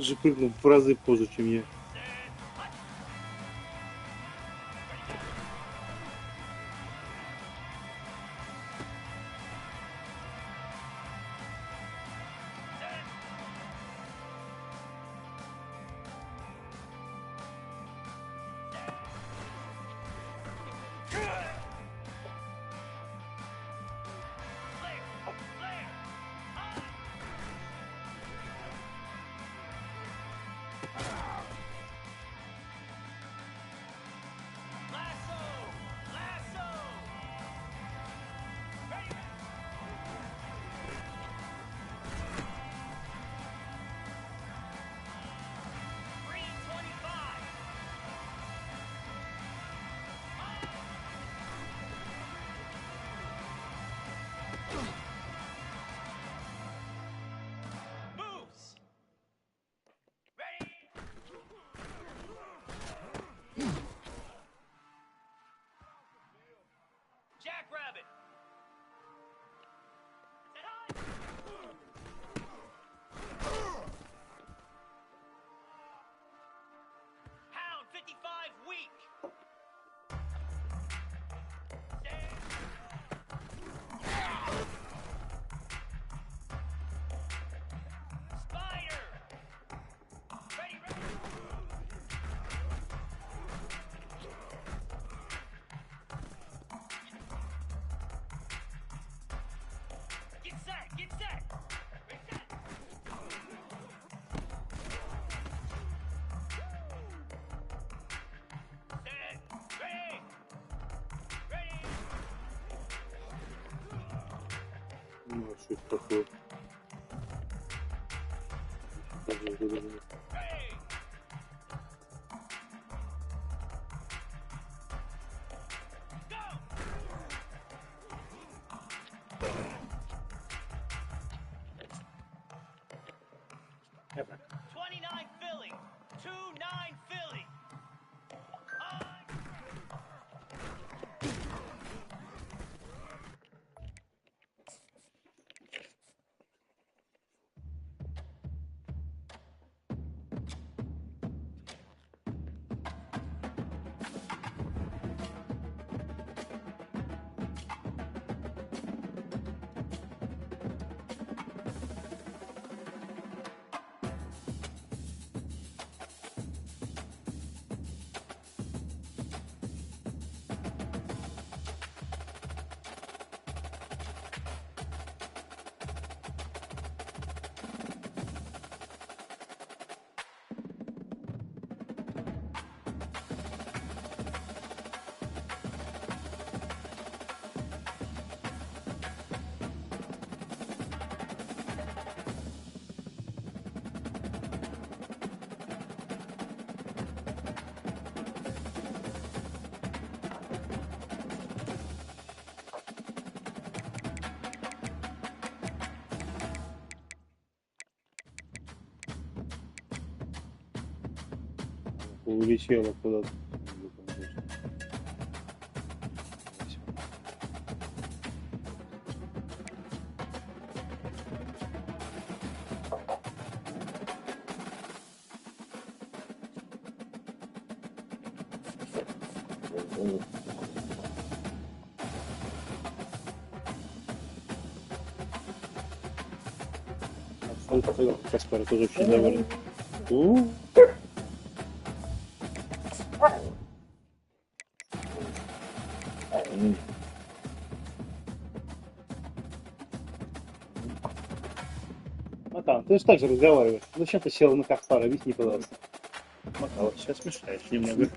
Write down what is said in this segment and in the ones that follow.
же прыгнул в разы позже, чем я. Ну, что это такое? Улетела куда-то. Каспар тоже очень доволен. Матан, ты же так же разговариваешь. Зачем ты сел на Каспара? Объясни, пожалуйста. Матан, вот сейчас мешаешь немного.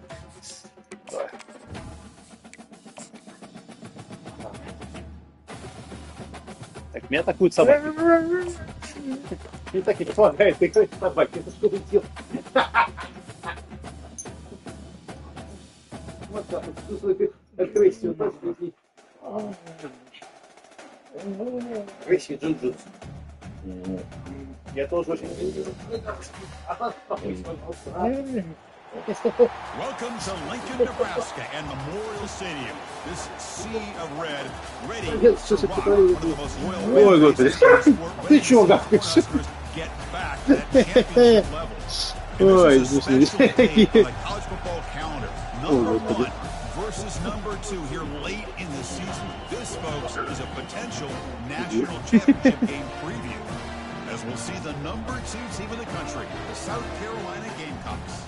Давай. Так, меня атакуют собаки. И так и помогает играть собаки. Это что ты делаешь? Вот так вот, чувствую агрессию. Агрессию джин-джитсу. Я тоже очень люблю. Welcome to Lincoln, Nebraska and Memorial Stadium. This sea of red, ready to rock one of the most loyal Ой, господи. Ты чего гавкаешь? get back to that championship level. And this is a special day for the college football calendar. Number 1 versus number 2 here late in the season. This, folks, is a potential national championship game preview, as we'll see the number 2 team in the country, the South Carolina Gamecocks.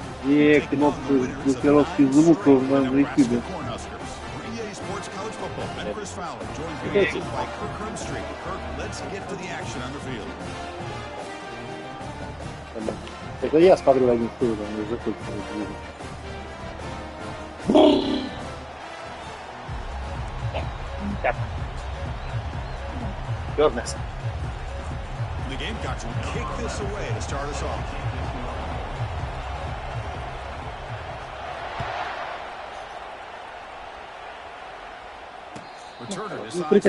Кнопки звуков на YouTube. Sports College Football. Ben Chris Fowler joined by Kirk Crumstreet. Kirk, let's get to the action on the field. Это я смотрю один стул, там уже закончил. Goodness. The Gamecocks will kick this away to start us off.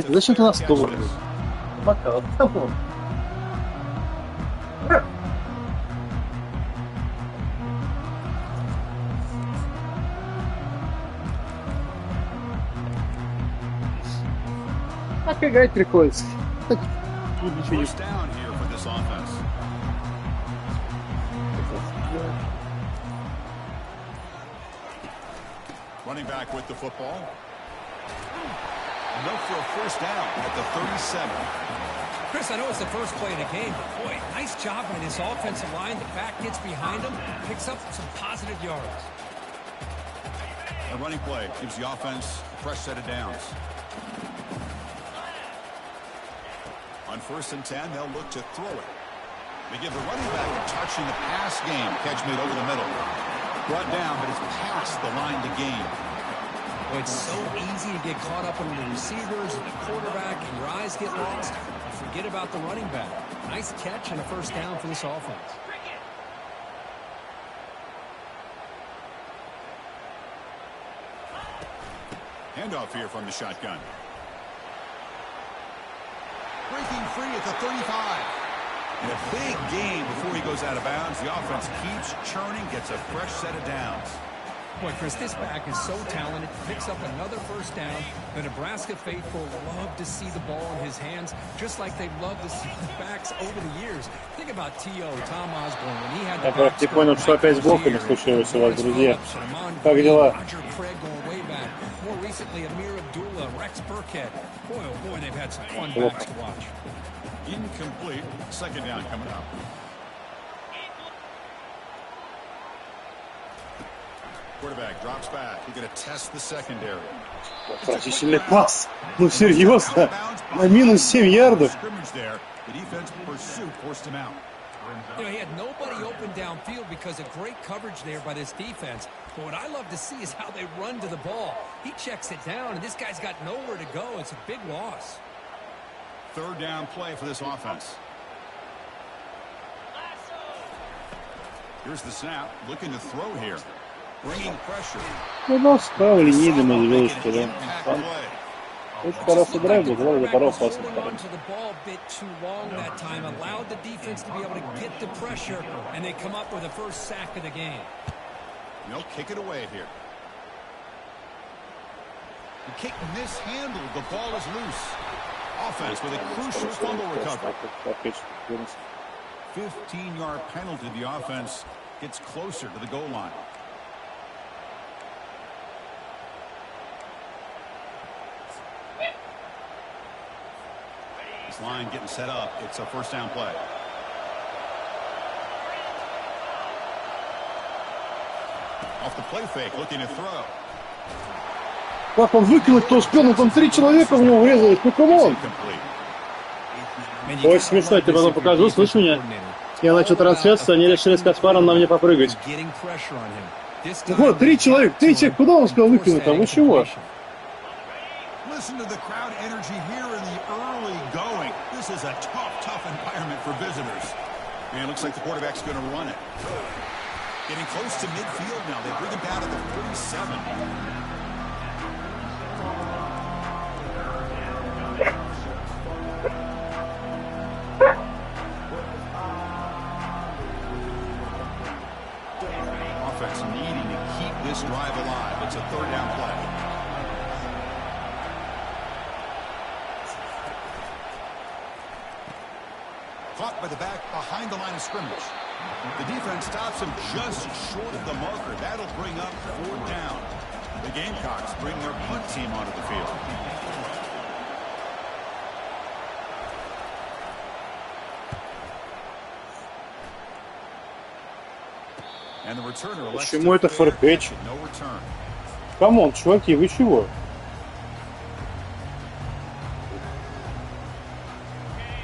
Зачем ты нас стол? Пока, там. Так играть приходится. First down here for this offense. Running back with the football. Enough for a first down at the 37. Chris, I know it's the first play of the game, but boy, nice job by this offensive line. The back gets behind him, picks up some positive yards. A running play gives the offense a fresh set of downs. On 1st and 10, they'll look to throw it. They give the running back a touch in the pass game. Catch made over the middle. Brought down, but it's past the line to gain. Well, it's so easy to get caught up in the receivers and the quarterback, and your eyes get lost. Forget about the running back. Nice catch and a first down for this offense. Handoff here from the shotgun. Breaking free at the 35. And a big gain before he goes out of bounds. The offense keeps churning, gets a fresh set of downs. Boy, Chris, this back is so talented. Picks up another first down. The Nebraska faithful love to see the ball in his hands, just like they've loved to see the backs over the years. Think about T.O., Tom Osborne, when he had the back. Я понял, что опять с блоками случилось у вас, друзья. Как дела? More recently, Amir Abdullah, Rex Burkhead. Boy, oh boy, they've had some fun backs to watch. Incomplete. Second down coming up. Quarterback drops back. He's going to test the secondary. Отвратительный пас. Ну серьезно? На минус 7 ярдов. The defense pursuit forced him out. You know, he had nobody open downfield because of great coverage there by this defense. But what I love to see is how they run to the ball. He checks it down, and this guy's got nowhere to go. It's a big loss. Third down play for this offense. Here's the snap. Looking to throw here. Bringing pressure. Ну, справа линейным извелочку, да. Очень хороший драйв был, вроде порог пасом. Allowed the defense to be able to get the pressure, and they come up with the first sack of the game. No, kick it away here. The kick mishandled. The ball is loose. Offense with a crucial fumble recovery. 15-yard penalty. The offense gets closer to the goal line. This line getting set up. It's a first down play. Off the play fake, looking to throw. Как он выкинуть-то успел? Ну там 3 человека в него врезались. Ну камон! Очень смешно, я тебе потом покажу. Слышь меня? Я начал трансляцию, они решили с Каспаром на мне попрыгать. Вот, 3 человека. 3 человека. Куда он успел выкинуть там? Ну чего? Listen to the crowd energy here in the early going. This is a tough environment for visitors. And it looks like the quarterback's going to run it. Getting close to midfield now. They bring him down at the 47. Offense needing to keep this drive alive. It's a third down play. Caught by the back behind the line of scrimmage. The defense stops him just short of the marker. That'll bring up 4th down. The Gamecocks bring their punt team onto the field. And the returner elects to Почему это форпетч? no return. Камон, чуваки, вы чего?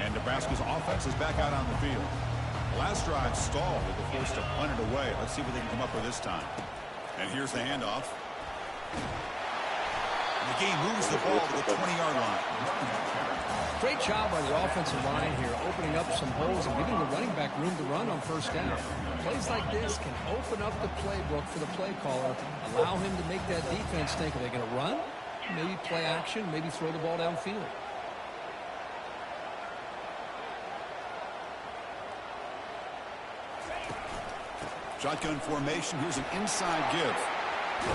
And Nebraska's offense is back out on the field. The last drive stalled. They were forced to punt it away. Let's see what they can come up with this time. And here's the handoff. The game moves the ball to the 20-yard line. Great job by the offensive line here, opening up some holes and giving the running back room to run on 1st down. Plays like this can open up the playbook for the play caller, allow him to make that defense think, are they going to run? Maybe play action, maybe throw the ball downfield. Shotgun formation. Here's an inside give.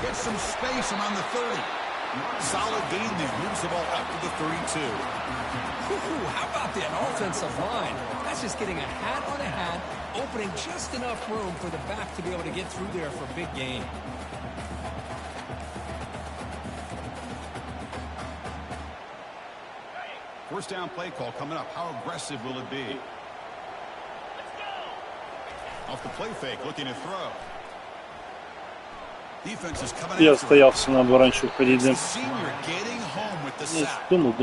Gets some space around the 30. Solid gain there. Moves the ball up to the 32. How about that offensive line? That's just getting a hat on a hat, opening just enough room for the back to be able to get through there for a big gain. First down play call coming up. How aggressive will it be? Off the play fake, looking to throw. Defense is coming Я after him. стоялся, надо было раньше уходить. The senior getting home with the sack. Думал.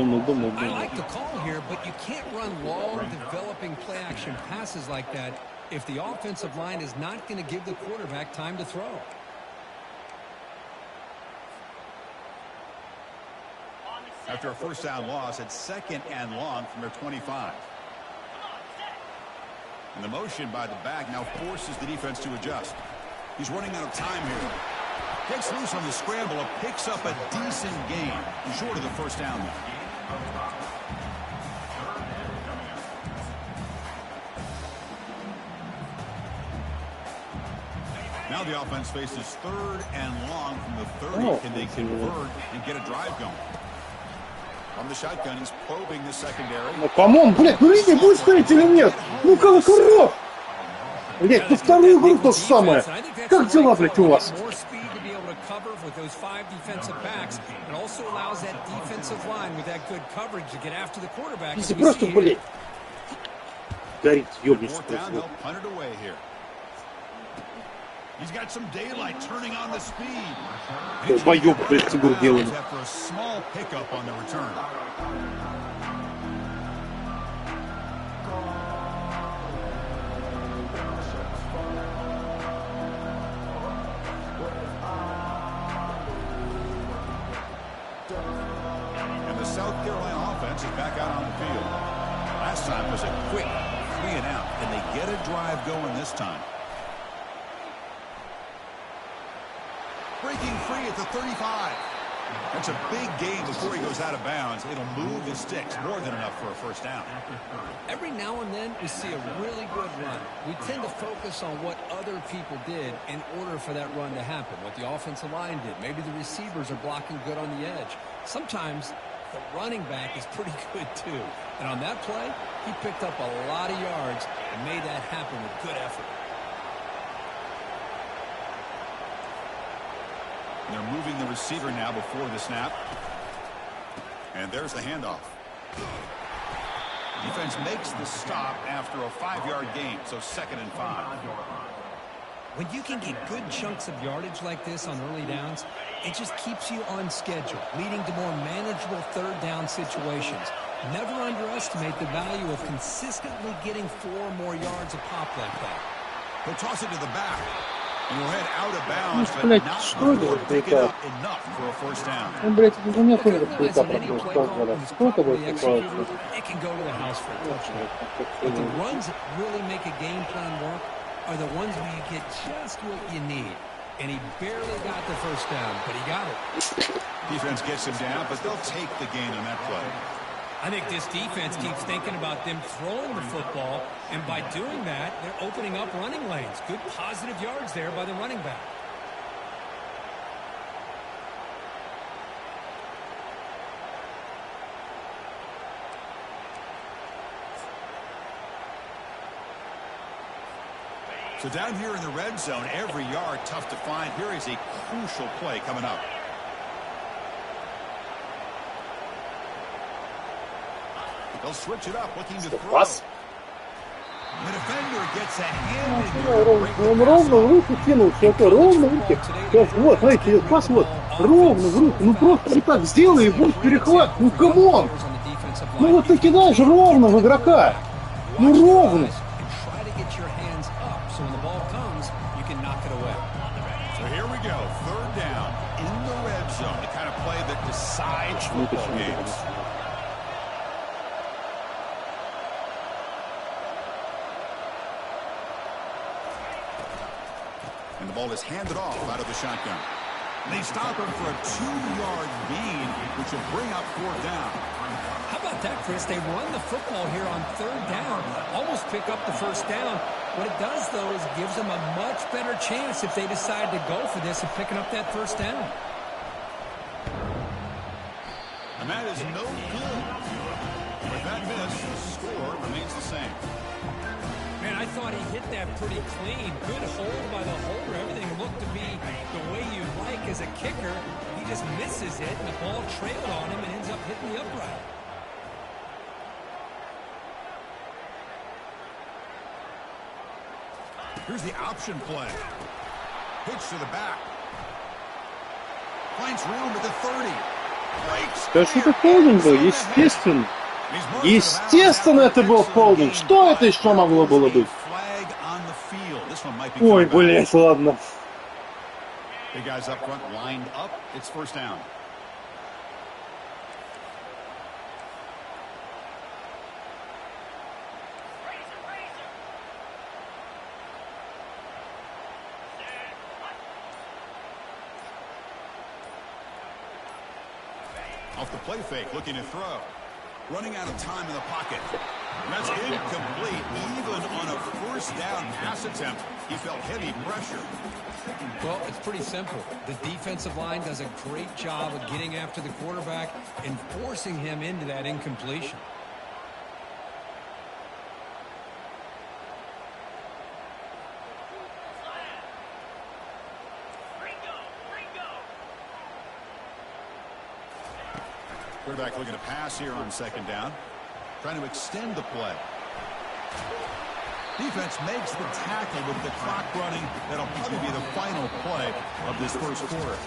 I like the call here, but you can't run long, developing play-action passes like that if the offensive line is not going to give the quarterback time to throw. After a first down loss, it's 2nd and long from their 25. And the motion by the back now forces the defense to adjust. He's running out of time here. Gets loose on the scramble and picks up a decent gain. Short of the first down there. Now the offense faces 3rd and long from the 30. Can they convert and get a drive going? From the shotgun, he's probing the secondary. Ну, камон, блядь, ну видите, будет ставить или нет? Ну, Кукурузники! Блядь, ну вторую игру то же самое. Как дела, блядь, у вас? Если просто, блядь, горит, ёбнись. He's got some daylight turning on the speed. Долбоёб, блядь, фигур делаем. After a small pickup on the return. And the South Carolina offense is back out on the field. Last time was a quick 3 and out. Can they get a drive going this time? Breaking free at the 35. That's a big gain before he goes out of bounds. It'll move the sticks, more than enough for a first down. Every now and then we see a really good run. We tend to focus on what other people did in order for that run to happen, what the offensive line did. Maybe the receivers are blocking good on the edge. Sometimes the running back is pretty good too. And on that play, he picked up a lot of yards and made that happen with good effort. They're moving the receiver now before the snap. And there's the handoff. Defense makes the stop after a 5-yard gain, so 2nd and 5. When you can get good chunks of yardage like this on early downs, it just keeps you on schedule, leading to more manageable 3rd down situations. Never underestimate the value of consistently getting 4 more yards a pop like that. He'll toss it to the back. And he'll head out of bounds, Ну, but блядь, not что это before вот picking это? up enough for a first down. Ну, блядь, у меня тоже Recognize какой-то that any проблем. play Что call, when это? it's Что это properly будет executed, такое? it can go to the house for a touchdown. But the runs that really make a game plan work are the ones where you get just what you need. And he barely got the first down, but he got it. Defense gets him down, but they'll take the gain on that play. I think this defense keeps thinking about them throwing the football, and by doing that, they're opening up running lanes. Good positive yards there by the running back. So down here in the red zone, every yard tough to find. Here is a crucial play coming up. They'll switch it up, looking to throw. The defender gets a hand. Он ровно в руку кинул, все это ровно в руки. Сейчас, вот, смотрите, пас вот, ровно в руку. Ну просто вот так сделай и будет перехват. Ну камон! Ну вот ты кидаешь ровно в игрока. Ну ровно. And the ball is handed off out of the shotgun. They stop him for a 2-yard gain, which will bring up 4th down. How about that, Chris? They run the football here on 3rd down, almost pick up the 1st down. What it does, though, is gives them a much better chance if they decide to go for this of picking up that 1st down. And that is no good. With that miss, the score remains the same. Man, I thought he hit that pretty clean. Good hold by the holder. Everything looked to be the way you like as a kicker. He just misses it, and the ball trailed on him and ends up hitting the upright. Here's the option play. Pitch to the back. Finds room at the 30. Да что это холдинг был? Естественно. Естественно, это был холдинг. Что это еще могло было быть? Ой, блять, ладно. Off the play fake, looking to throw. Running out of time in the pocket. And that's incomplete. Even on a 1st down pass attempt, he felt heavy pressure. Well, it's pretty simple. The defensive line does a great job of getting after the quarterback and forcing him into that incompletion. Quarterback looking to pass here on 2nd down. Trying to extend the play. Defense makes the tackle with the clock running. That'll probably be the final play of this 1st quarter.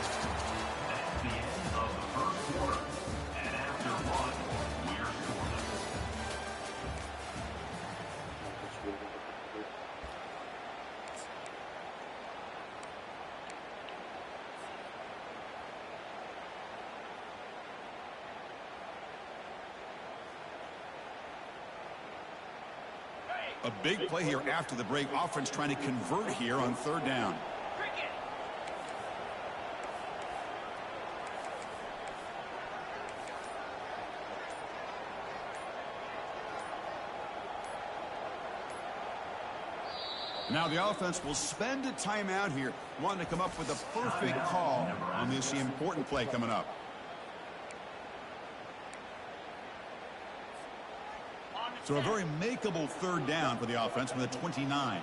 A big play here after the break. Offense trying to convert here on 3rd down. Now the offense will spend a timeout here, wanting to come up with a perfect call on this important play coming up. So a very makeable 3rd down for the offense from the 29.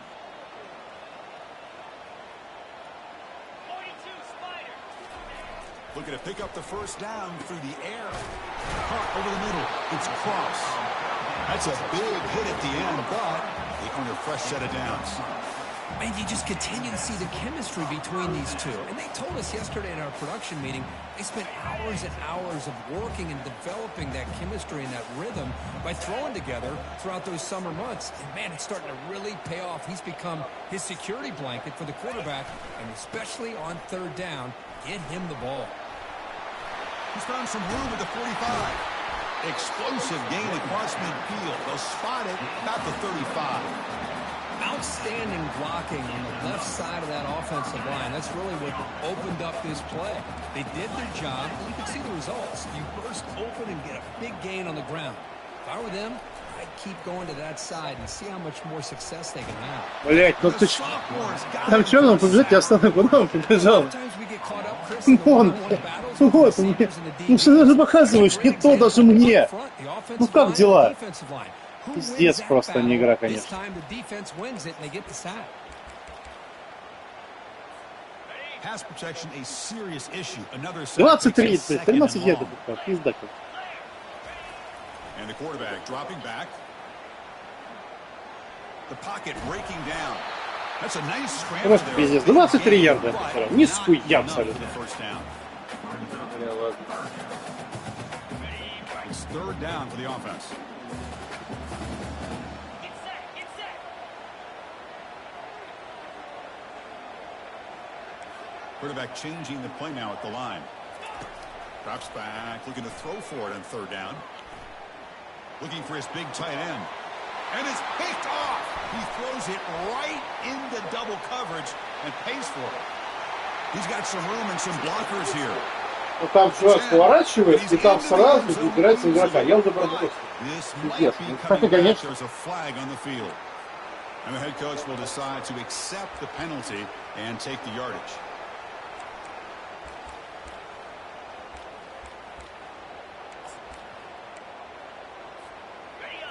Looking to pick up the 1st down through the air. Caught over the middle. It's Cross. That's a big hit at the end, but they earn a fresh set of downs. And you just continue to see the chemistry between these two. And they told us yesterday in our production meeting, they spent hours and hours of working and developing that chemistry and that rhythm by throwing together throughout those summer months. And, man, it's starting to really pay off. He's become his security blanket for the quarterback, and especially on 3rd down, get him the ball. He's found some room at the 45. Explosive gain across midfield. They'll spot it about the 35. Outstanding blocking on the left side of that offensive line. That's really what opened up this play. They did their job, and you can see the results. You burst open and get a big gain on the ground. If I were them, I'd keep going to that side and see how much more success they can have. Блять, ну ты что? Там что, он побежит, я остановил, куда он побежал? Вон, вот, ну что ты даже показываешь, не то даже мне. Ну как дела? Пиздец просто, не игра, конечно. pass protection a serious issue. Another 23, 13 ярдов. Пизда. And the quarterback dropping back. The pocket breaking down. That's a nice scramble. Просто пиздец. 23 ярда. Нихуя абсолютно. It's third down for the offense. Quarterback changing the play now at the line. Drops back, looking to throw for it on third down. Looking for his big tight end. And it's picked off. He throws it right into double coverage and pays for it. He's got some room and some blockers here. Ну там чувак поворачивает, и там сразу убирается игрока. Я уже продолжил. Пиздец. Конечно. There's a flag on the field. And the head coach will decide to accept the penalty and take the yardage.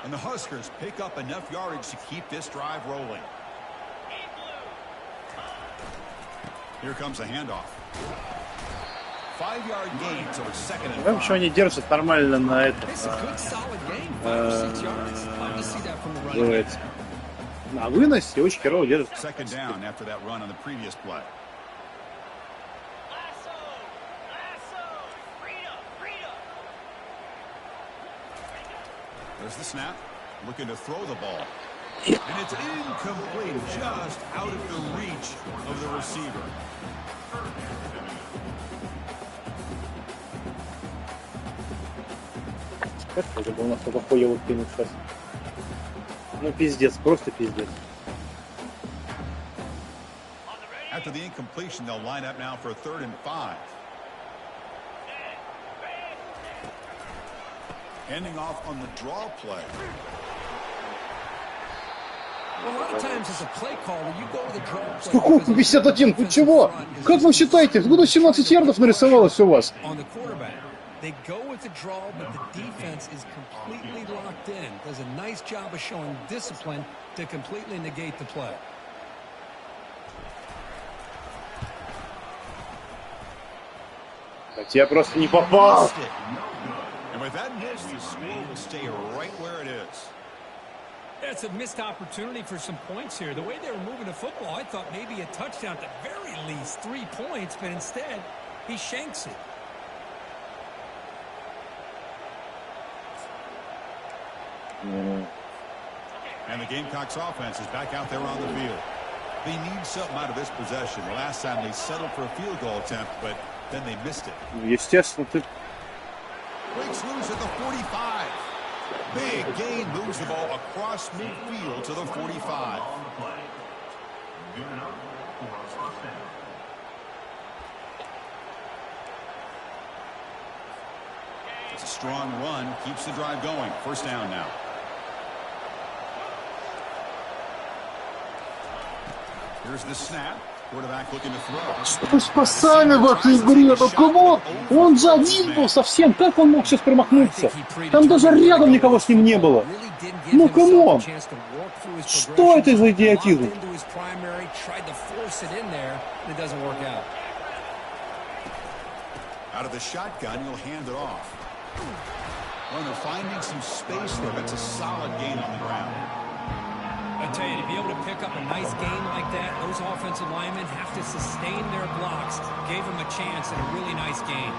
And the Huskers pick up enough yardage to keep this drive rolling. Here comes a handoff. 5-yard gain, so it's second and 5. Почему они держат нормально на этом? На выносе очень херово держат. Second down after that run on the previous play. There's the snap, looking to throw the ball. And it's incomplete, just out of the reach of the receiver. Это был настолько хуёво кинуть сейчас. Ну пиздец, просто пиздец. After the incompletion, they'll line up now for a 3rd and 5. Ending off on the draw play. Сколько? 51? Вы чего? Как вы считаете? Откуда 17 ярдов нарисовалось у вас? They go with the draw, but the defense is completely locked in. Does a nice job of showing discipline to completely negate the play. Я просто не попал. And with that miss, the score will stay right where it is. That's a missed opportunity for some points here. The way they were moving the football, I thought maybe a touchdown, at the very least 3 points, but instead, he shanks it. And the Gamecocks offense is back out there on the field. They need something out of this possession. The last time they settled for a field goal attempt, but then they missed it. Естественно, ты... Breaks loose at the 45. Big gain, moves the ball across midfield to the 45. It's a strong run, keeps the drive going. First down now. Here's the snap. Quarterback looking to throw. Что с пасами в этой игре? Ну кому? Он же один был совсем. Как он мог сейчас промахнуться? Там даже рядом никого с ним не было. Ну кому? Что это за идиотизм? Out of the shotgun, he'll hand it off. Well, they're finding some space there. That's a solid gain on the ground. I tell you, to be able to pick up a nice game like that, those offensive linemen have to sustain their blocks. Gave them a chance and a really nice game.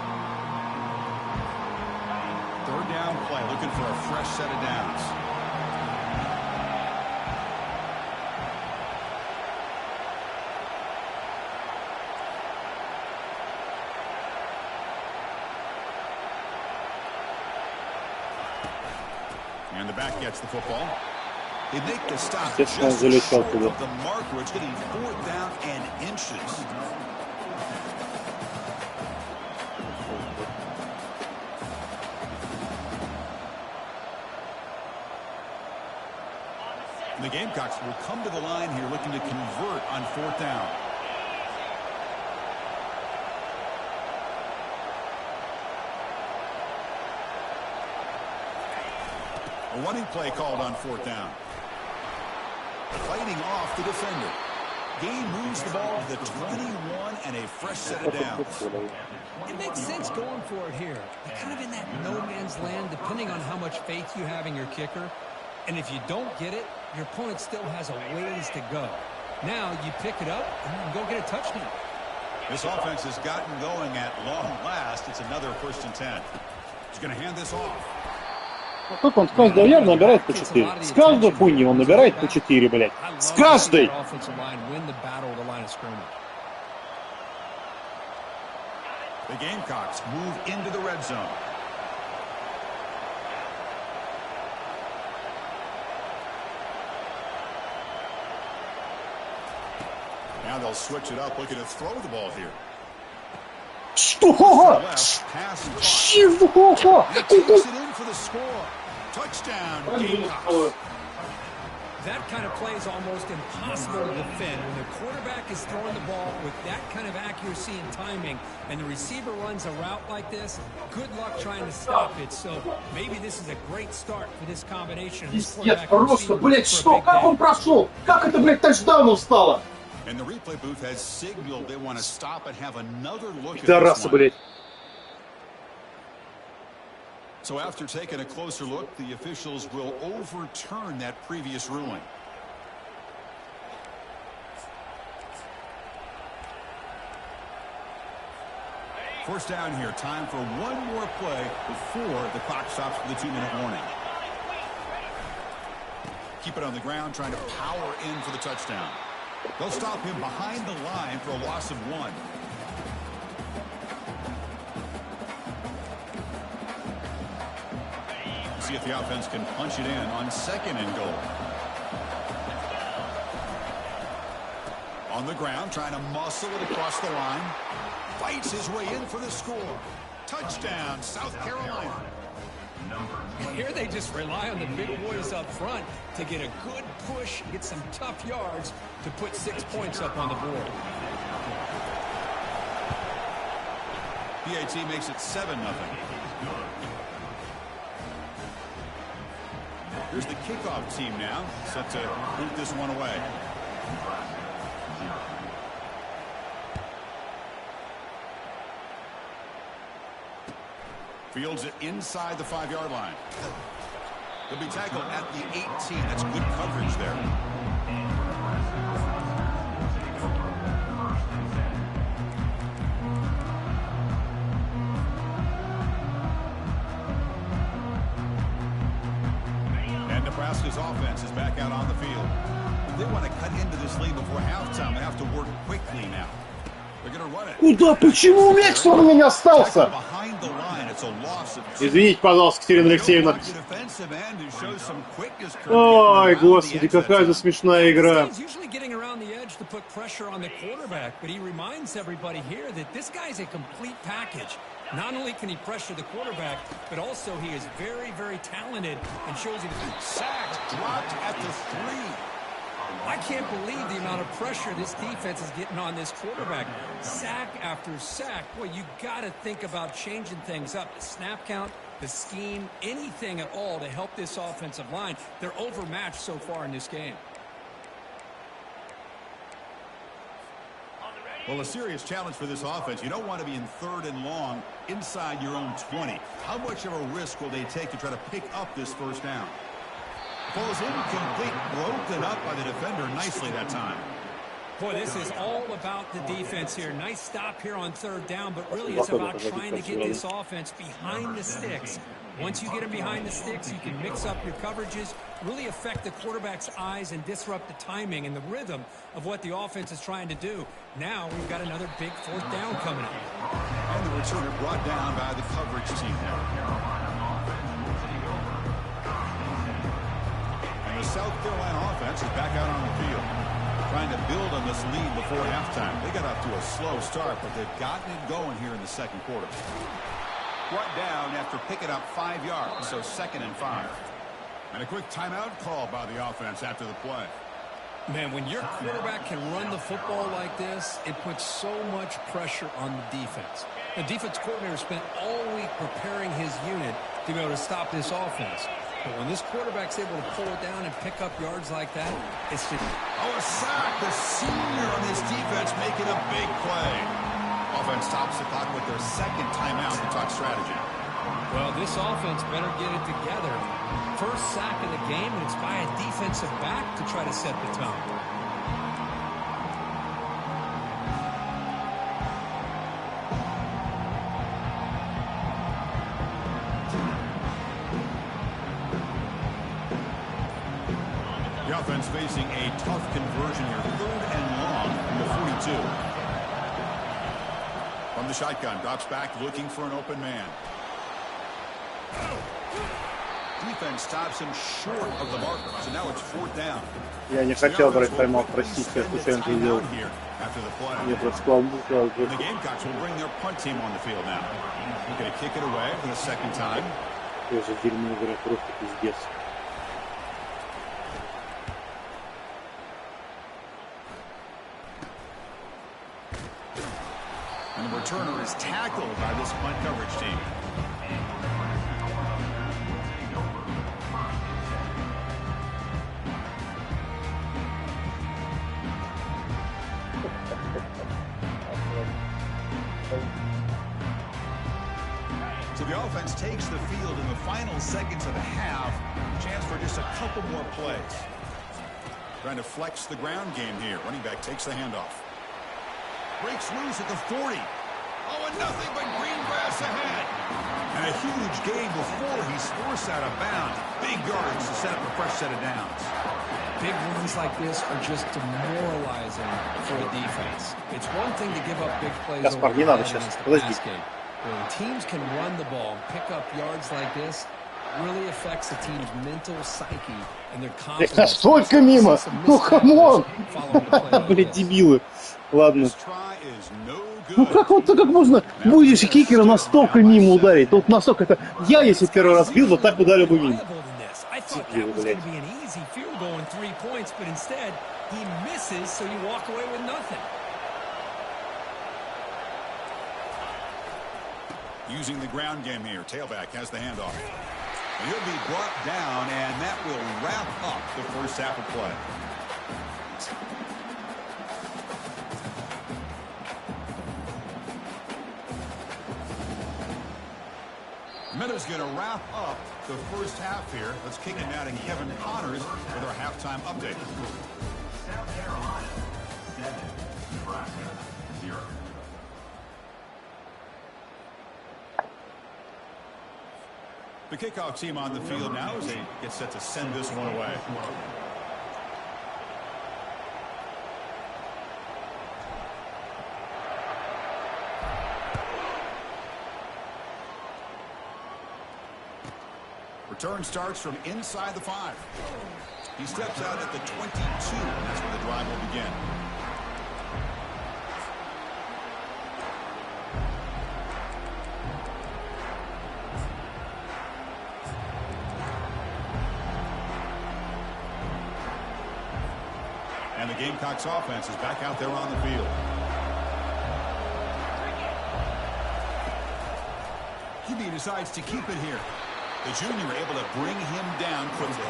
Third down play, looking for a fresh set of downs. And the back gets the football. They make the stop just short of the marker. It's getting 4th down and inches. The Gamecocks will come to the line here looking to convert on 4th down. A running play called on 4th down. Fighting off the defender. Game moves the ball to the 21 and a fresh set of downs. It makes sense going for it here. You're kind of in that no man's land, depending on how much faith you have in your kicker. And if you don't get it, your opponent still has a ways to go. Now you pick it up and go get a touchdown. This offense has gotten going at long last. It's another 1st and 10. He's going to hand this off. А тут он с каждого явно набирает по 4. С каждой хуйни он набирает по 4, блядь. С каждой! The Gamecocks move into the red zone. Now they'll switch it up, looking to throw the ball here. Что? Чего? Takes it in for the score. Touchdown, Gamecocks. That kind of play is almost impossible to defend. When the quarterback is throwing the ball with that kind of accuracy and timing, and the receiver runs a route like this, good luck trying to stop it. So maybe this is a great start for this combination. Пиздец, просто, блядь, что? Как он прошел? Как это, блядь, тачдауном стало? And the replay booth has signaled they want to stop and have another look at Пидорасы, this one. блядь. So after taking a closer look, the officials will overturn that previous ruling. First down here. Time for one more play before the clock stops for the 2-minute warning. Keep it on the ground, trying to power in for the touchdown. They'll stop him behind the line for a loss of 1. See if the offense can punch it in on 2nd and goal. On the ground, trying to muscle it across the line. Fights his way in for the score. Touchdown, South Carolina. Here they just rely on the big boys up front to get a good push, get some tough yards to put 6 points up on the board. PAT makes it 7-0. Here's the kickoff team now, set to boot this one away. Fields it inside the 5-yard line. He'll be tackled at the 18. That's good coverage there. And Nebraska's offense is back out on the field. If they want to cut into this lead before halftime, they have to work quickly now. Куда? Почему мяч у меня не остался? Извините, пожалуйста, Катерина Алексеевна. Ой, господи, какая же смешная игра. Not only can he pressure the quarterback, but also he is very, very talented and shows you the sack dropped at the 3. I can't believe the amount of pressure this defense is getting on this quarterback. Sack after sack. Boy, you got to think about changing things up. The snap count, the scheme, anything at all to help this offensive line. They're overmatched so far in this game. Well, a serious challenge for this offense. You don't want to be in 3rd and long inside your own 20. How much of a risk will they take to try to pick up this first down? Falls incomplete, broken up by the defender nicely that time. Boy, this is all about the defense here. Nice stop here on 3rd down, but really it's about trying to get this offense behind the sticks. Once you get them behind the sticks, you can mix up your coverages, really affect the quarterback's eyes and disrupt the timing and the rhythm of what the offense is trying to do. Now we've got another big 4th down coming up. And the returner brought down by the coverage team there. The South Carolina offense is back out on the field, trying to build on this lead before halftime. They got off to a slow start, but they've gotten it going here in the 2nd quarter. Brought down after picking up 5 yards, so 2nd and 5. And a quick timeout called by the offense after the play. Man, when your quarterback can run the football like this, it puts so much pressure on the defense. The defense coordinator spent all week preparing his unit to be able to stop this offense. But when this quarterback's able to pull it down and pick up yards like that, it's just... Oh, a sack. The senior on this defense making a big play. Offense stops the clock with their second timeout to talk strategy. Well, this offense better get it together. First sack of the game, and it's by a defensive back to try to set the tone. The offense facing a tough conversion here. 3rd and long from the 42. From the shotgun, drops back looking for an open man. Defense stops him short of the marker, so now it's 4th down. Я не хотел брать тайм-аут, простите, я случайно это сделал. Я просто сказал, The Gamecocks will bring their punt team on the field now. They're going to kick it away for the second time. Тоже дерьмо играть, просто пиздец. And the returner is tackled by this punt coverage team. So the offense takes the field in the final seconds of the half. Chance for just a couple more plays. Trying to flex the ground game here. Running back takes the handoff. Breaks loose at the 40. Oh, and nothing but green grass ahead. And a huge gain before he's forced out of bounds. Big yards to set up a fresh set of downs. Big runs like this are just demoralizing for a defense. It's one thing to give up big plays over the pass game. When teams can run the ball, pick up yards like this, really affects the team's mental psyche and their confidence. Столько мимо! Ну, камон! Блин, дебилы. Ладно. Ну как вот как можно будешь кикера настолько мимо ударить? Тут настолько это... Я, если первый раз бил, вот так ударил бы мимо. Дебилы, блядь. Using the ground game here. Tailback has the handoff. He'll be brought down, and that will wrap up the first half of play. Meadows going to wrap up the first half here. Let's kick it out and Kevin Connors with our halftime update. South Carolina 7, Nebraska 0. The kickoff team on the field now as they get set to send this one away. Return starts from inside the 5. He steps out at the 22, and that's where the drive will begin. And the Gamecocks offense is back out there on the field. QB decides to keep it here. The junior able to bring him down quickly.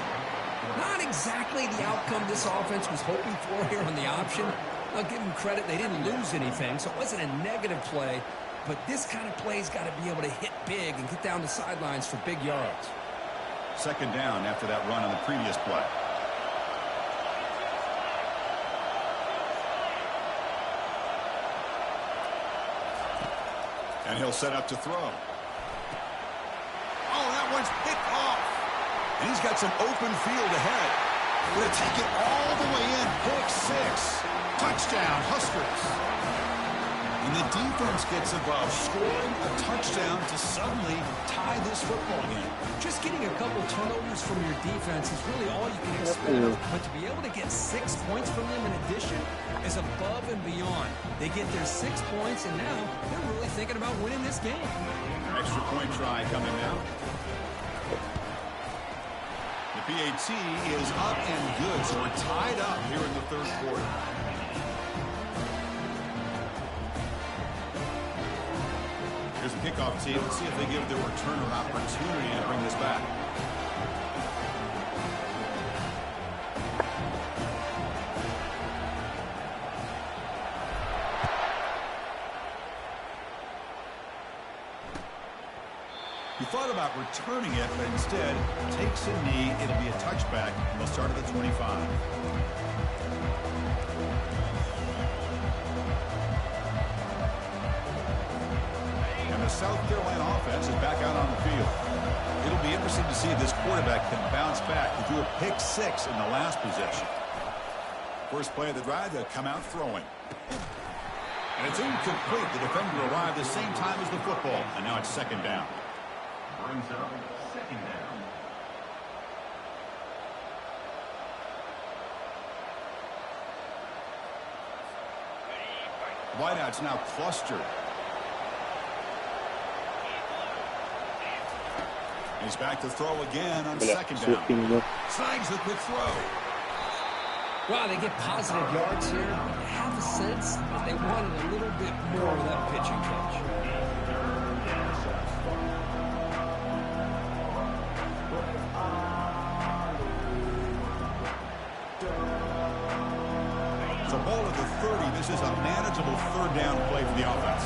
Not exactly the outcome this offense was hoping for here on the option. I'll give them credit. They didn't lose anything, so it wasn't a negative play. But this kind of play's got to be able to hit big and get down the sidelines for big yards. Second down after that run on the previous play. And he'll set up to throw. Oh, that one's picked off. And he's got some open field ahead. Going to take it all the way in. Pick 6. Touchdown, Huskers. And the defense gets above, scoring a touchdown to suddenly tie this football game. Just getting a couple turnovers from your defense is really all you can expect. But to be able to get 6 points from them in addition is above and beyond. They get their 6 points, and now they're really thinking about winning this game. Extra point try coming now. The PAT is up and good, so we're tied up here in the third quarter. Here's the kickoff team. Let's see if they give the returner an opportunity to bring this back. He thought about returning it, but instead takes a knee. It'll be a touchback. They'll start at the 25. And the South Carolina offense is back out on the field. It'll be interesting to see if this quarterback can bounce back. He threw a pick 6 in the last possession. First play of the drive, they'll come out throwing. And it's incomplete. The defender arrived the same time as the football, and now it's second down. Brings up second down. Wideouts now clustered. He's back to throw again on second down. Snags the quick throw. Wow, they get positive yards here. I have a sense that they wanted a little bit more of that pitching catch. It's a ball at the 30. This is a manageable third down play for the offense.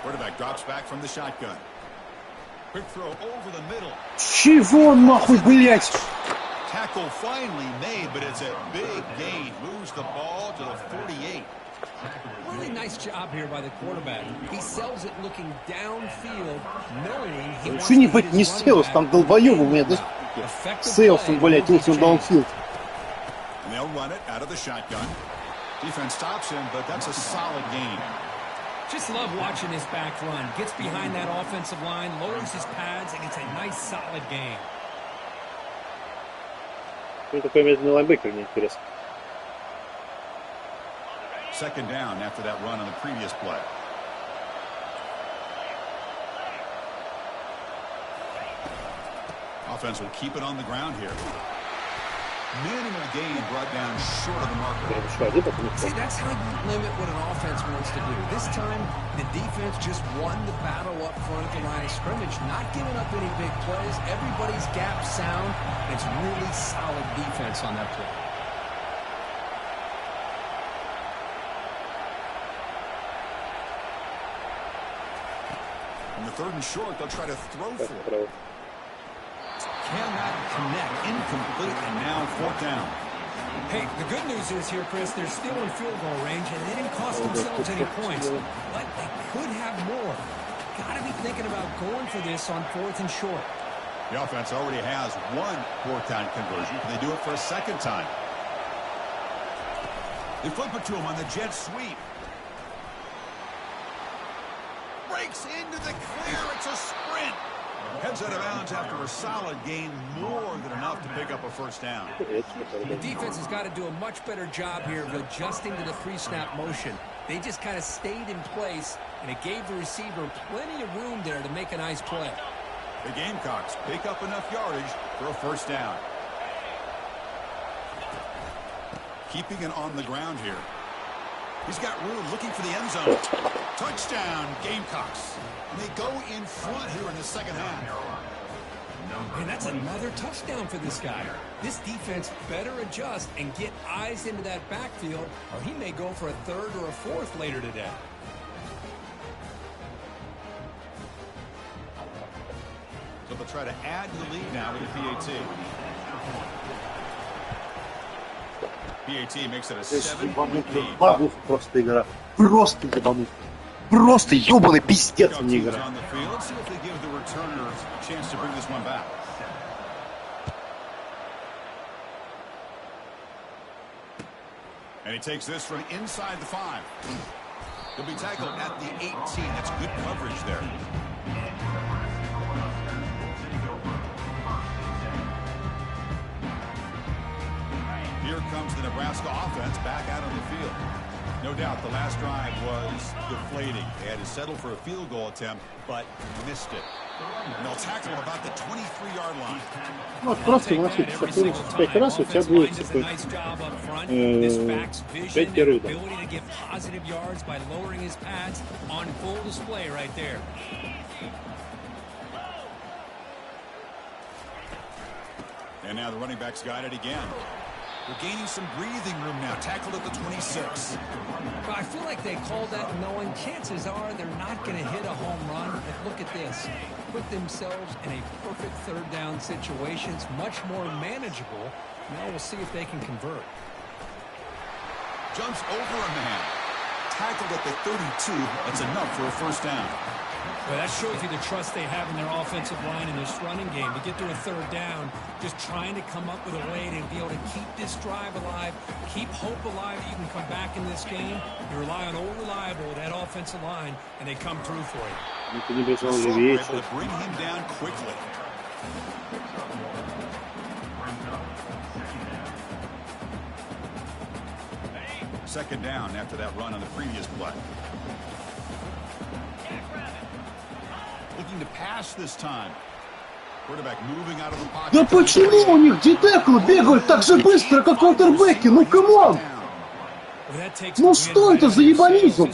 Quarterback drops back from the shotgun. Quick throw over the middle. Чего нахуй, блять? Tackle finally made, but it's a big gain. Moves the ball to the 48. Really nice job here by the quarterback. He sells it looking downfield, knowing he wants Что не to hit не his селс, running там back. долбоёб у меня, да? Селс, он, блядь, лучше даунфилд. And they'll run it out of the shotgun. Defense stops him, but that's a solid gain. Just love watching this back run. Gets behind that offensive line, lowers his pads, and it's a nice, solid game. Что такое медленный лайнбекер, мне интересно. Second down after that run on the previous play. Offense will keep it on the ground here. Minimal gain brought down short of the marker. See, that's how you limit what an offense wants to do. This time, the defense just won the battle up front at the line of scrimmage, not giving up any big plays. Everybody's gap sound. It's really solid defense on that play. On the third and short, they'll try to throw for it. Cannot connect. Incomplete, and now fourth down. Hey, the good news is here, Chris, they're still in field goal range, and they didn't cost themselves any points. But they could have more. Got to be thinking about going for this on fourth and short. The offense already has one fourth-down conversion. Can they do it for a second time? They flip it to him on the jet sweep. Breaks into the clear. It's a sprint. Heads out of bounds after a solid gain, more than enough to pick up a first down. The defense has got to do a much better job here of adjusting to the pre-snap motion. They just kind of stayed in place, and it gave the receiver plenty of room there to make a nice play. The Gamecocks pick up enough yardage for a first down. Keeping it on the ground here. He's got room looking for the end zone. Touchdown, Gamecocks. And they go in front here in the second half. And that's another touchdown for this guy. This defense better adjust and get eyes into that backfield, or he may go for a third or a fourth later today. So they'll try to add to the lead now with the PAT. PAT makes it a 7-point lead. Ебануха просто игра. Просто ебануха. Просто ебаный пиздец мне игра. On the field. Let's see if they give the returners a chance to bring this one back. And he takes this from inside the 5. He'll be tackled at the 18. That's good coverage there. Here comes the Nebraska offense back out on the field. No doubt the last drive was deflating. They had to settle for a field goal attempt, but missed it. And they'll tackle about the 23-yard line. Вот просто выносить 5 раз, у тебя будет такой 5 первых. And now the running back's got it again. They're gaining some breathing room now. Tackled at the 26. Well, I feel like they called that knowing chances are they're not going to hit a home run. But look at this. Put themselves in a perfect third down situation. It's much more manageable. Now we'll see if they can convert. Jumps over a man. Tackled at the 32. That's enough for a first down. Well, that shows you the trust they have in their offensive line in this running game. To get to a third down, just trying to come up with a way to be able to keep this drive alive, keep hope alive that you can come back in this game. You rely on old reliable, that offensive line, and they come through for you. Able to bring him down quickly. Second down after that run on the previous play. Looking to pass this time. Quarterback moving out of the pocket. Да почему у них дитеклы бегают так же быстро, как квотербеки? Ну, камон! Ну, что это за ебанизм?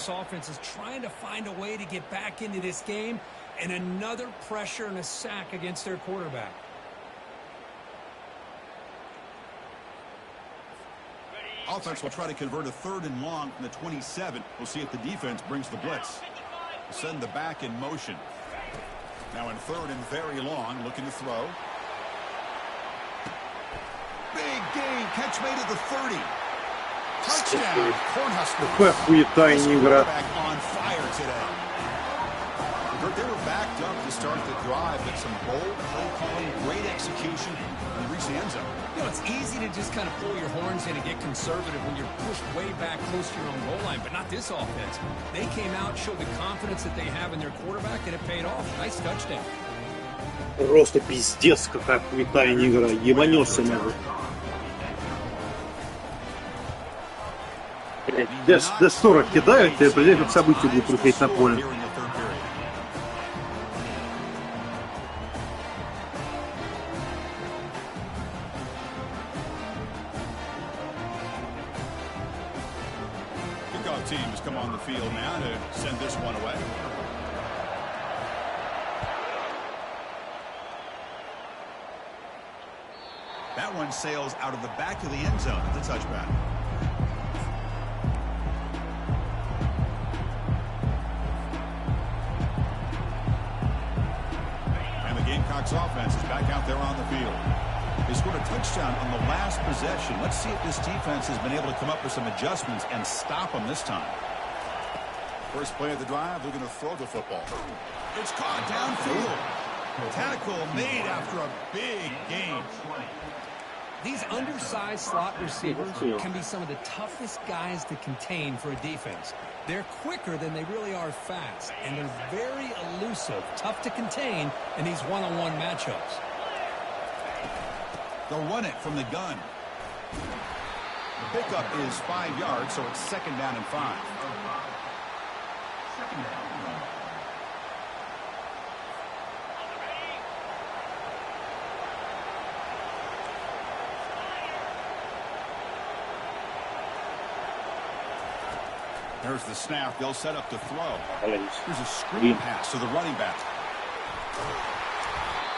And another pressure and a sack against their quarterback. Offense will try to convert a third and long from the 27. We'll see if the defense brings the blitz. Send the back in motion. Now in third and very long, looking to throw. Big gain, catch made at the 30. Touchdown, Cornhuskers. Quarterback on fire today. They were backed up to start the drive, but some bold play calling, great execution, and reach the end zone. You know, it's easy to just kind of pull your horns in and get conservative when you're pushed way back close to your own goal line, but not this offense. They came out, showed the confidence that they have in their quarterback, and it paid off. Nice touchdown. Просто пиздец, какая крутая игра. Ебанешься, нахуй. Д-40 кидают, и определяют, как события будут происходить на поле. Teams come on the field now to send this one away. That one sails out of the back of the end zone at the touchback. And the Gamecocks offense is back out there on the field. They scored a touchdown on the last possession. Let's see if this defense has been able to come up with some adjustments and stop them this time. First play of the drive, they're going to throw the football. It's caught downfield. Tackle made after a big gain. These undersized slot receivers can be some of the toughest guys to contain for a defense. They're quicker than they really are fast, and they're very elusive, tough to contain in these one-on-one matchups. They'll run it from the gun. The pickup is 5 yards, so it's second down and 5. There's the snap. They'll set up to throw. Here's a screen pass to the running back.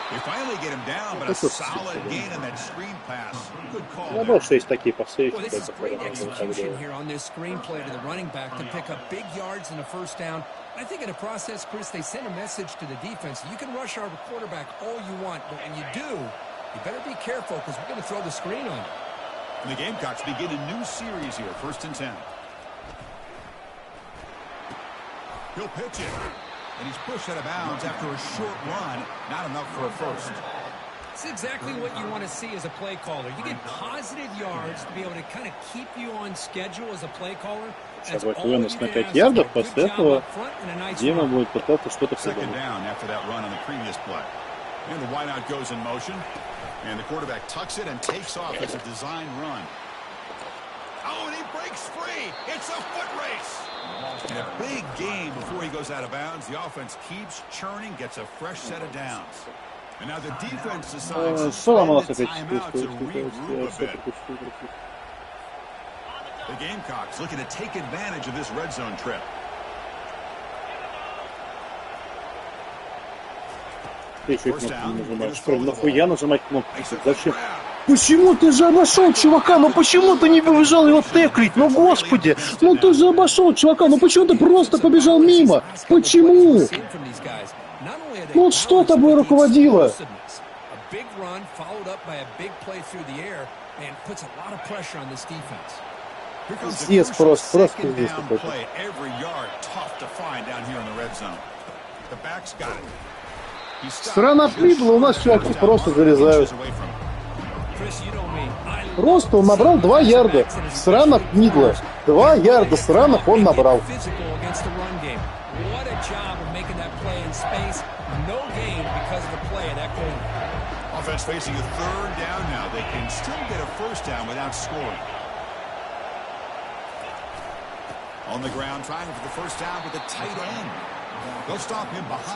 They finally get him down, but a solid gain on that screen pass. Good call. Я думал, что есть такие пасы. Well, this is great execution here on this screen play to the running back to pick up big yards and a first down. I think in the process, Chris, they sent a message to the defense. You can rush our quarterback all you want, but when you do, you better be careful because we're going to throw the screen on you. And the Gamecocks begin a new series here, 1st and 10. He'll pitch it. And he's pushed out of bounds after a short run. Not enough for a first. It's exactly what you want to see as a play caller. You get positive yards to be able to kind of keep you on schedule as a play caller. That's all you can ask. Good job up front and a nice run. будет пытаться что-то Second down after that run on the previous play. And the wideout goes in motion. And the quarterback tucks it and takes off as a design run. Oh, and he breaks free. It's a foot race. And a big gain before he goes out of bounds. The offense keeps churning, gets a fresh set of downs. And now the defense decides to spend the timeout to regroup a bit. The Gamecocks looking to take advantage of this red zone trip. Ты еще кнопку не нажимаешь. Нахуя нажимать кнопку? Зачем? Почему ты же обошел чувака? Ну почему ты не побежал его теклить? Ну господи! Ну ты же обошел чувака! Ну почему ты просто побежал мимо? Почему? Ну вот что тобой руководило? Пиздец, просто пиздец какой-то. Страна прибыла, у нас чуваки просто зарезают. Просто он набрал 2 ярда. Срана Мидла. 2 ярда сранов он набрал.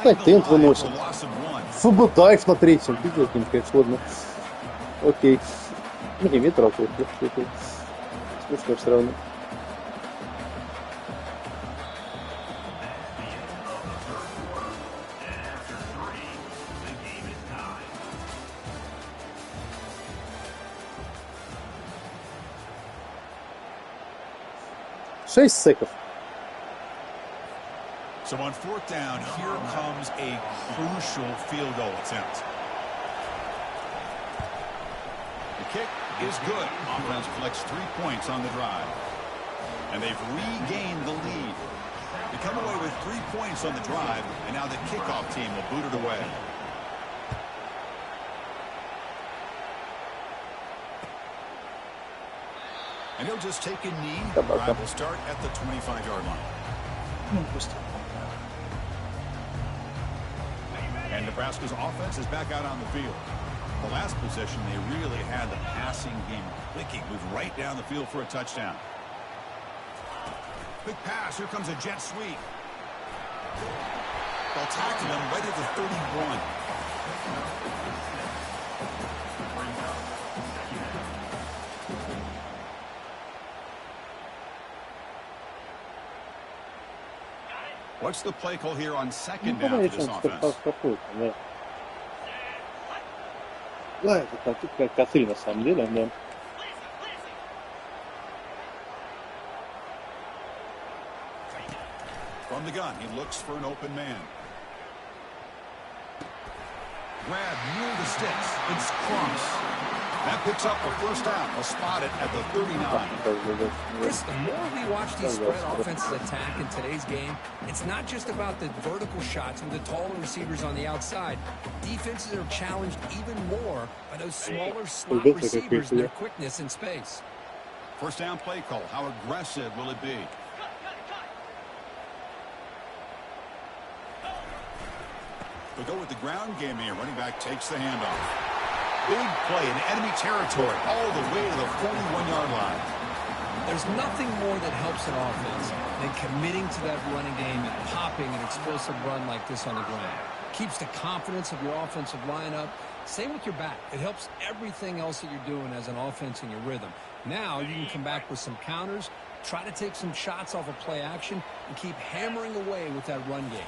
Тайт-энд выносит. ФБ-дайв на 3-м. Пиздец, конечно, ладно. Окей. Не, метров. Смешно все равно. Шесть секов. So on 4th down, here comes a crucial field goal attempt. The kick is good. Offense collects 3 points on the drive. And they've regained the lead. They come away with 3 points on the drive, and now the kickoff team will boot it away. And he'll just take a knee. The drive will start at the 25-yard line. And Nebraska's offense is back out on the field. The last possession, they really had the passing game clicking, moved right down the field for a touchdown. Big pass, here comes a jet sweep. They'll tackle him right at the 31. What's the play call here on 2nd down for this offense? Да, это как коты на самом деле, да. From the gun, he looks for an open man. Grab near the sticks. It's Cross. That picks up a first down. They'll spot it at the 39. Chris, the more we watch these spread offenses attack in today's game, it's not just about the vertical shots with the taller receivers on the outside. Defenses are challenged even more by those smaller slot receivers and their quickness in space. First down play call. How aggressive will it be? They'll go with the ground game here. Running back takes the handoff. Big play in enemy territory all the way to the 41-yard line. There's nothing more that helps an offense than committing to that running game and popping an explosive run like this on the ground. Keeps the confidence of your offensive lineup. Same with your back. It helps everything else that you're doing as an offense in your rhythm. Now you can come back with some counters, try to take some shots off of play action, and keep hammering away with that run game.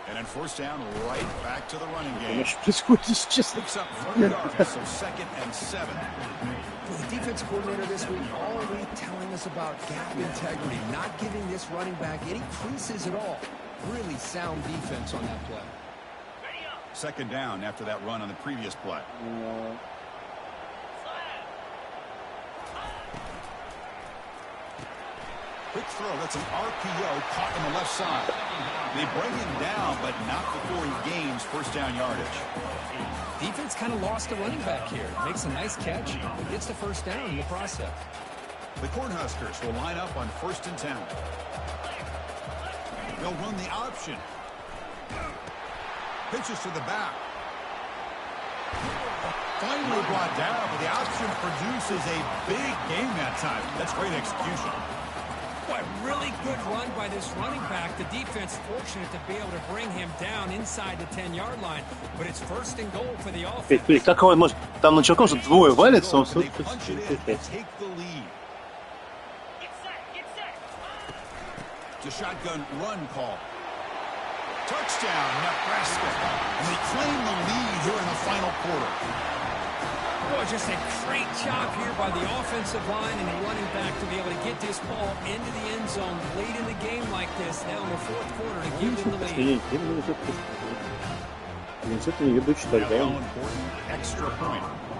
And then first down, right back to the running game. Picks up 1 yard, so 2nd and 7. For the defense coordinator this week, already telling us about gap integrity, not giving this running back any creases at all. Really sound defense on that play. 2nd down after that run on the previous play. Quick throw, that's an RPO caught on the left side. They bring him down, but not before he gains first down yardage. Defense kind of lost the running back here. Makes a nice catch, gets the first down in the process. The Cornhuskers will line up on 1st and 10. They'll run the option. Pitches to the back. Finally brought down, but the option produces a big game that time. That's great execution. Boy, really good run by this running back. The defense fortunate to be able to bring him down inside the 10-yard line. But it's 1st and goal for the offense. Как он может... Там на чуваком же двое валится, он... The shotgun run call. Touchdown, Nebraska. And they claim the lead here in the final quarter. Boy, just a great job here by the offensive line and the running back to be able to get this ball into the end zone late in the game like this. Now in the fourth quarter to give them the lead. Это не ведущий тогда.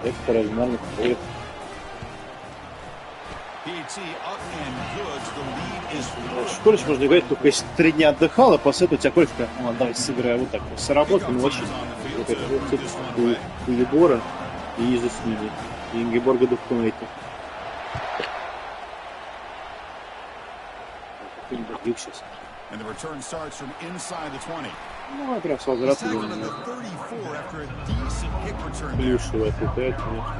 Это нормально. Колледж можно играть только если 3 дня отдыхал, а после этого у тебя колледж прям, давай сыграем вот так. С работы, ну вообще. Вот это вот у Егора и Изу с ними. И Ингеборга Духтунайте. Какой-нибудь биг сейчас. Ну, прям с возвратом. Плюшево отлетает, конечно.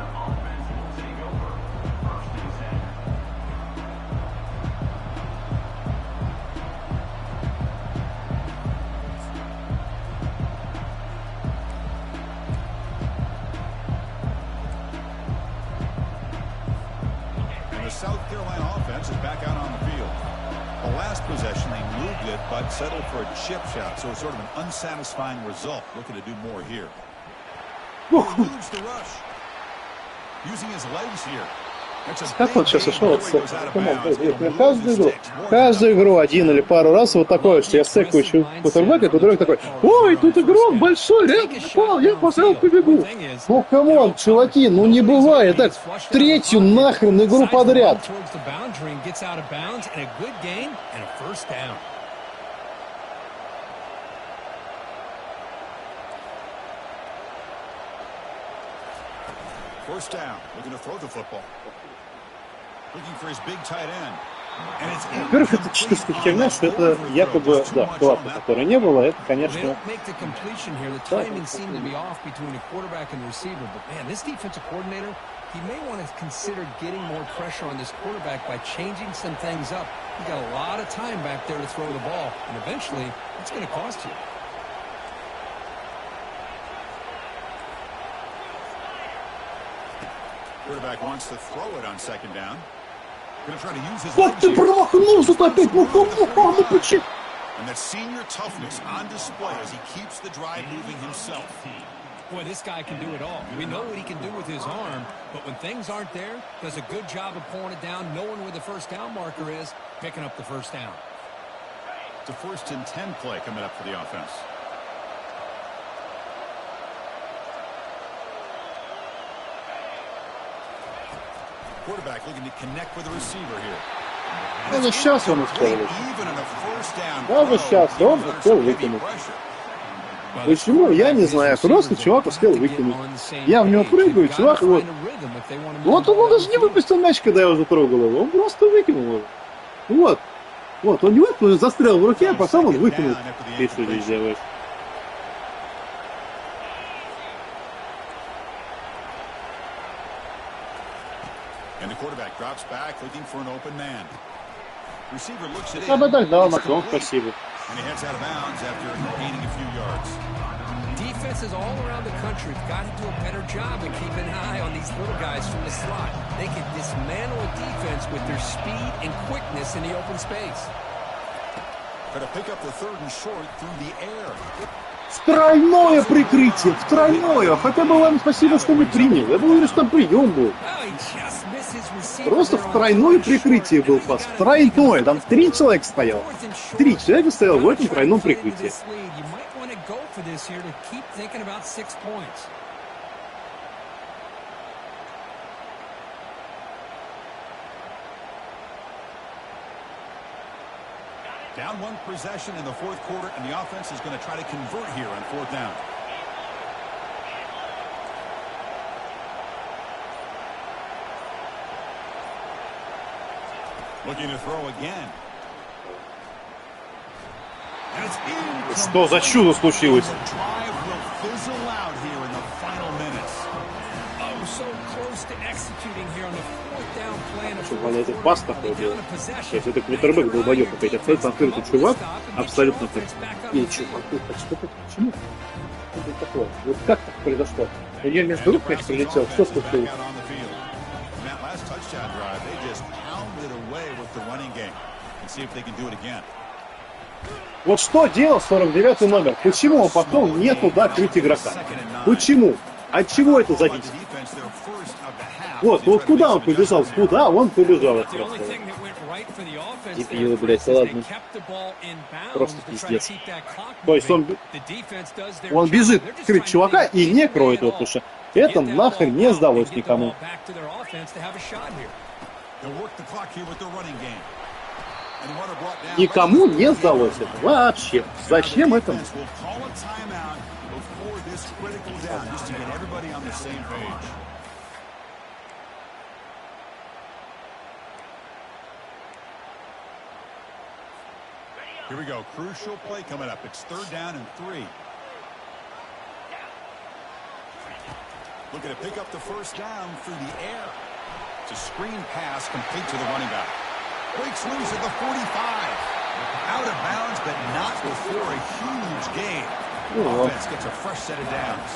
South Carolina offense is back out on the field. The last possession, they moved it, but settled for a chip shot, so it's sort of an unsatisfying result. Looking to do more here. He moves the rush, using his legs here. Как он сейчас ушел? Каждую игру один или пару раз вот такое, что я стекаю квотербека, который такой: ой, тут игрок большой, рядом упал, я поставил побегу. Ну, камон, чуваки, ну не бывает так 3-ю нахрен игру подряд. First down, looking to throw the football. Looking for his big tight end. Во-первых, это чистая херня, что это якобы, да, клапа, которой не было, это, конечно... Да. He may want to consider getting more pressure on this quarterback by changing some things up. He's got a lot of time back there to throw the ball, and eventually, it's going to cost you. Quarterback wants to throw it on second down. Going to try to use his Вот ты промахнулся опять, ну почему? And that senior toughness on display as he keeps the drive moving himself. Boy, this guy can do it all. We know what he can do with his arm, but when things aren't there, does a good job of pulling it down, knowing where the first down marker is, picking up the first down. It's a 1st and 10 play coming up for the offense. Quarterback looking to connect with the receiver here. Даже сейчас он успел. Даже сейчас он успел выкинуть. Почему? Я не знаю. Просто чувак успел выкинуть. Я в него прыгаю, чувак, вот. Вот он даже не выпустил мяч, когда я уже трогал его. Он просто выкинул его. Вот. Вот, он не выпустил, застрял в руке, а потом он выкинул. Ты что здесь делаешь? Я бы так дал Макрон, спасибо. Defenses all around the country have got to do a better job of keeping an eye on these little guys from the slot. They can dismantle a defense with their speed and quickness in the open space. Got to pick up the 3rd and short through the air. Тройное прикрытие, тройное. Хотя бы вам спасибо, что не принял. Я думаю, что там прием был. Просто в тройное прикрытие был пас. Тройное. Там 3 человека стояло. 3 человека стояло в этом тройном прикрытии. Down 1 possession in the 4th quarter, and the offense is going to try to convert here on 4th down. Looking to throw again. Что за чудо случилось? Чтобы он этот пас такой был. То есть это квотербэк долбоёб опять остается открытый чувак, абсолютно так. И чувак, почему? Что это такое? Вот как так произошло? У нее между рук мяч прилетел, что случилось? Вот что делал 49-й номер? Почему он потом не туда крыть игрока? Почему? От чего это зависит? Вот куда он побежал? Куда он побежал? Дебилы, блядь, ладно. Просто пиздец. То есть он бежит крыть чувака и не кроет его, потому что это нахрен не сдалось никому. Никому не сдалось это вообще. Зачем это? Here we go. Crucial play coming up. It's 3rd down and 3. Looking to pick up the 1st down through the air. It's a screen pass complete to the running back. Breaks loose at the 45. Out of bounds, but not before a huge gain. Offense gets a fresh set of downs.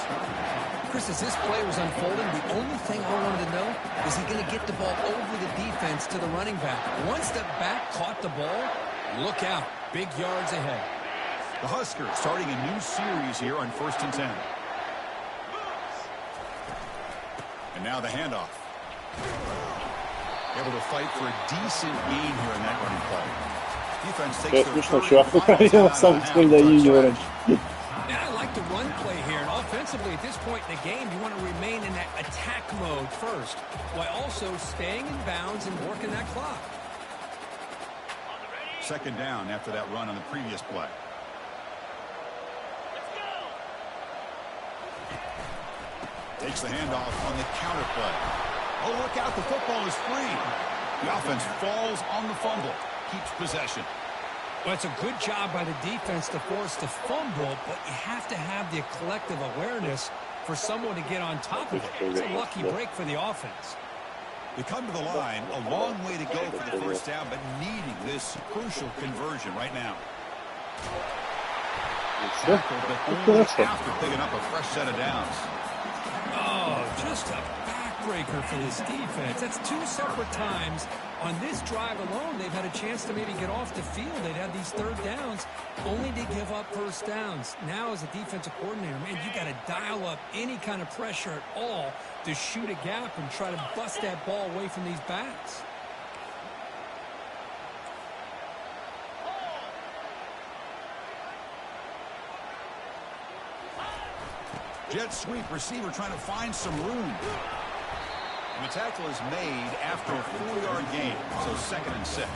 Chris, as this play was unfolding, the only thing I wanted to know is he going to get the ball over the defense to the running back. Once the back caught the ball, look out. Big yards ahead. The Huskers starting a new series here on 1st and 10. And now the handoff. Able to fight for a decent gain here in that running play. Defense takes their first. I like the run play here, and offensively at this point in the game, you want to remain in that attack mode first, while also staying in bounds and working that clock. 2nd down after that run on the previous play. Takes the handoff on the counter play. Oh, look out, the football is free. The offense falls on the fumble, keeps possession. Well, it's a good job by the defense to force the fumble, but you have to have the collective awareness for someone to get on top of it. It's a lucky break for the offense. They come to the line, a long way to go for the 1st down, but needing this crucial conversion right now. Tackled, but only after picking up a fresh set of downs. Oh, just a backbreaker for this defense. That's 2 separate times. On this drive alone, they've had a chance to maybe get off the field. They'd have these 3rd downs, only to give up 1st downs. Now, as a defensive coordinator, man, you got to dial up any kind of pressure at all to shoot a gap and try to bust that ball away from these backs. Jet sweep, receiver trying to find some room. And the tackle is made after a 4-yard gain, so 2nd and 6.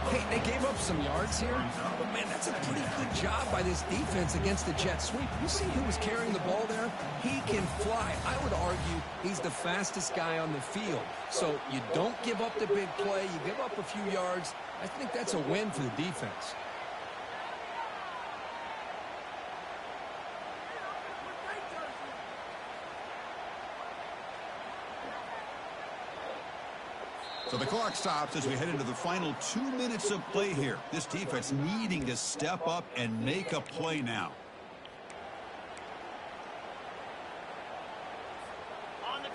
Hey, they gave up some yards here, but man, that's a pretty good job by this defense against the jet sweep. You see who was carrying the ball there? He can fly. I would argue he's the fastest guy on the field. So you don't give up the big play, you give up a few yards. I think that's a win for the defense. So the clock stops as we head into the final 2 minutes of play here. This defense needing to step up and make a play now.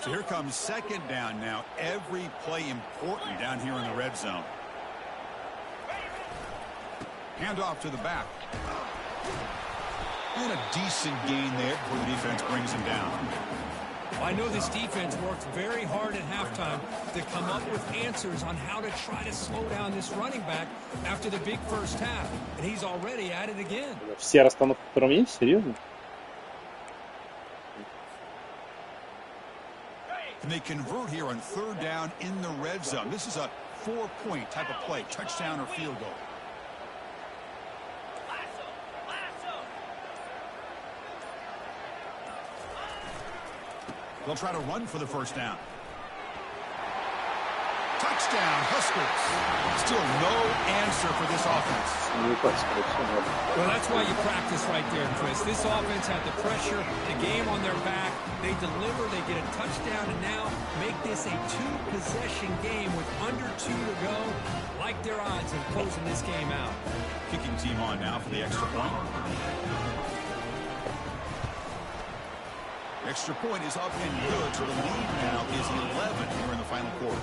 So here comes 2nd down now. Every play important down here in the red zone. Handoff to the back. And a decent gain there before the defense brings him down. I know this defense worked very hard at halftime to come up with answers on how to try to slow down this running back after the big 1st half. And he's already at it again. Все расстановки, которые есть, серьезно? And they convert here on 3rd down in the red zone. This is a 4-point type of play, touchdown or field goal. They'll try to run for the 1st down. Touchdown, Huskers. Still no answer for this offense. Well, that's why you practice right there, Chris. This offense had the pressure, the game on their back. They deliver, they get a touchdown, and now make this a 2-possession game with under 2 to go. Like their odds of closing this game out. Kicking team on now for the extra point. Extra point is up and good, so the lead now is 11 here in the final quarter.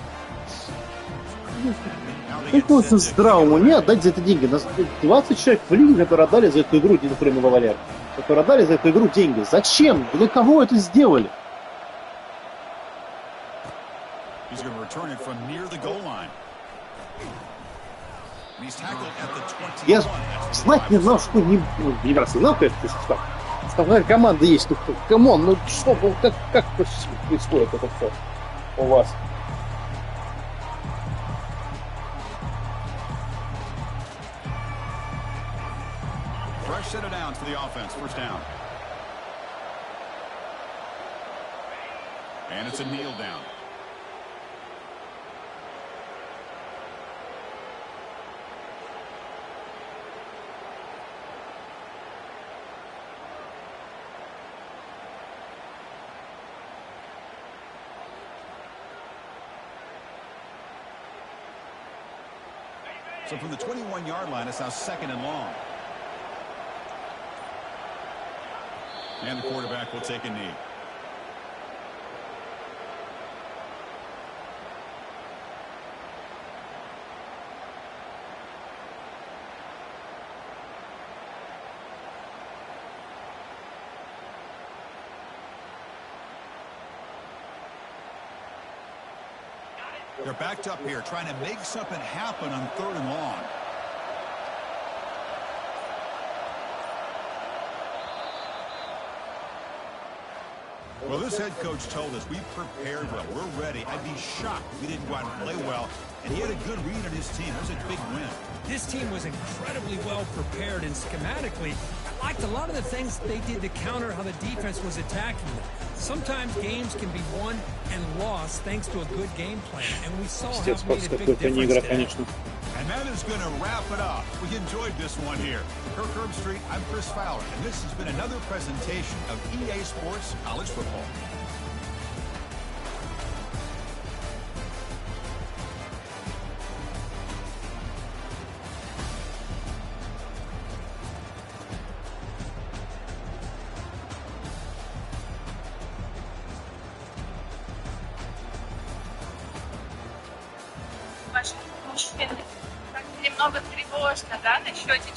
Как он здравому не отдать за это деньги? Нас 20 человек в лиге, которые отдали за эту игру, например, Валер, которые отдали за эту игру деньги. Зачем? Для кого это сделали? He's going to return it from near the goal line. And he's tackled at the 21. Я знать не знал, что не раз знал, конечно, состав. Основная команда есть, ну камон, ну что, ну, как происходит это все у вас? Fresh set of downs for the offense. First down. And it's a kneel down. So from the 21-yard line, it's now 2nd and long. And the quarterback will take a knee. They're backed up here, trying to make something happen on 3rd and long. Well, this head coach told us we prepared well. We're ready. I'd be shocked if we didn't go out and play well. And he had a good read on his team. That was a big win. This team was incredibly well prepared, and schematically, I liked a lot of the things they did to counter how the defense was attacking them. Sometimes games can be won and lost thanks to a good game plan, and we saw how it made a big difference today. And that is going to wrap it up. We enjoyed this one here. For Kirk Street, I'm Chris Fowler, and this has been another presentation of EA Sports College Football. Ваши мужчины, так немного тревожно, да, на счете